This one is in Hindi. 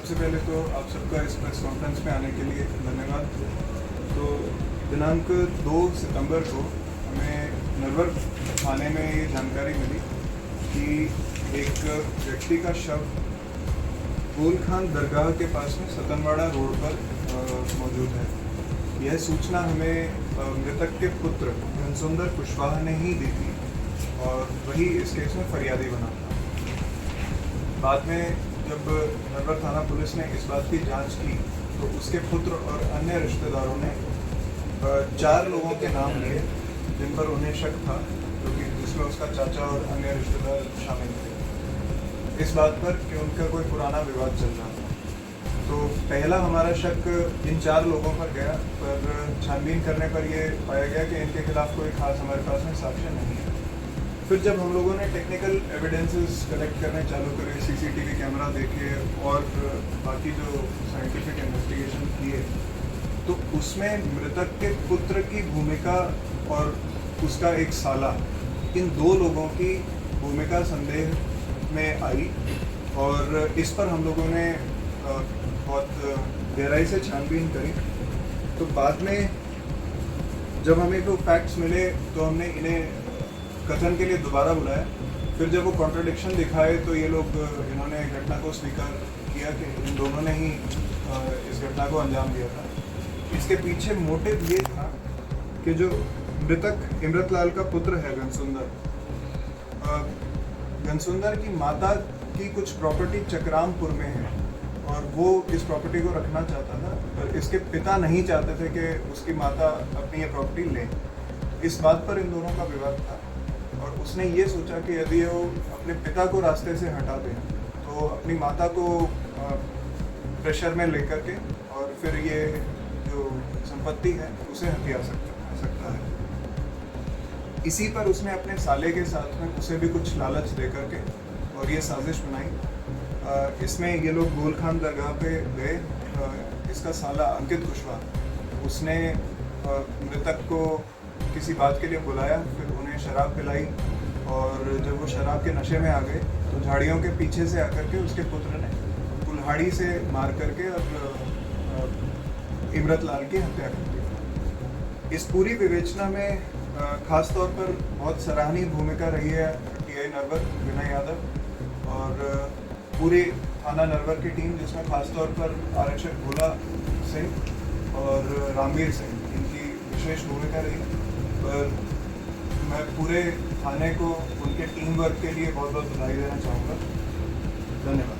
सबसे पहले तो आप सबका इस प्रेस कॉन्फ्रेंस में आने के लिए धन्यवाद। तो दिनांक 2 सितंबर को हमें नरवर थाने में ये जानकारी मिली कि एक व्यक्ति का शव गुल खान दरगाह के पास में सतनवाड़ा रोड पर मौजूद है। यह सूचना हमें मृतक के पुत्र घनसुंदर कुशवाहा ने ही दी थी और वही इस केस में फरियादी बना था। बाद में जब नरवर थाना पुलिस ने इस बात की जांच की तो उसके पुत्र और अन्य रिश्तेदारों ने 4 लोगों के नाम लिए जिन पर उन्हें शक था, क्योंकि जिसमें उसका चाचा और अन्य रिश्तेदार शामिल थे, इस बात पर कि उनका कोई पुराना विवाद चल रहा था। तो पहला हमारा शक इन 4 लोगों पर गया, पर छानबीन करने पर यह पाया गया कि इनके खिलाफ कोई खास हमारे पास में साक्ष्य नहीं है। फिर जब हम लोगों ने टेक्निकल एविडेंसेस कलेक्ट करने चालू करे, सीसीटीवी कैमरा देखे और बाकी जो साइंटिफिक इन्वेस्टिगेशन किए, तो उसमें मृतक के पुत्र की भूमिका और उसका एक साला, इन 2 लोगों की भूमिका संदेह में आई और इस पर हम लोगों ने बहुत गहराई से छानबीन करी। तो बाद में जब हमें वो फैक्ट्स मिले तो हमने इन्हें कथन के लिए दोबारा बुलाया। फिर जब वो कॉन्ट्रडिक्शन दिखाए तो ये लोग इन्होंने घटना को स्वीकार किया कि इन दोनों ने ही इस घटना को अंजाम दिया था। इसके पीछे मोटिव ये था कि जो मृतक इमरतलाल का पुत्र है घनसुंदर की माता की कुछ प्रॉपर्टी चक्रामपुर में है और वो इस प्रॉपर्टी को रखना चाहता था, पर इसके पिता नहीं चाहते थे कि उसकी माता अपनी ये प्रॉपर्टी ले। इस बात पर इन दोनों का विवाद था और उसने ये सोचा कि यदि वो अपने पिता को रास्ते से हटा दें तो अपनी माता को प्रेशर में लेकर के और फिर ये जो संपत्ति है उसे हथिया सकता है। इसी पर उसने अपने साले के साथ में उसे भी कुछ लालच दे करके और ये साजिश बनाई। इसमें ये लोग गुल खान दरगाह पे गए। इसका साला अंकित कुशवाहा, उसने मृतक को किसी बात के लिए बुलाया, फिर उन्हें शराब पिलाई और जब वो शराब के नशे में आ गए तो झाड़ियों के पीछे से आकर के उसके पुत्र ने कुल्हाड़ी से मार करके और इमरतलाल की हत्या कर दी। इस पूरी विवेचना में खास तौर पर बहुत सराहनीय भूमिका रही है टीआई नरवर विनय यादव और पूरे थाना नरवर की टीम, जिसमें खासतौर पर आरक्षक भोला सिंह और रामवीर सिंह, इनकी विशेष भूमिका रही। पर मैं पूरे थाने को उनके टीम वर्क के लिए बहुत बहुत बधाई देना चाहूँगा। धन्यवाद।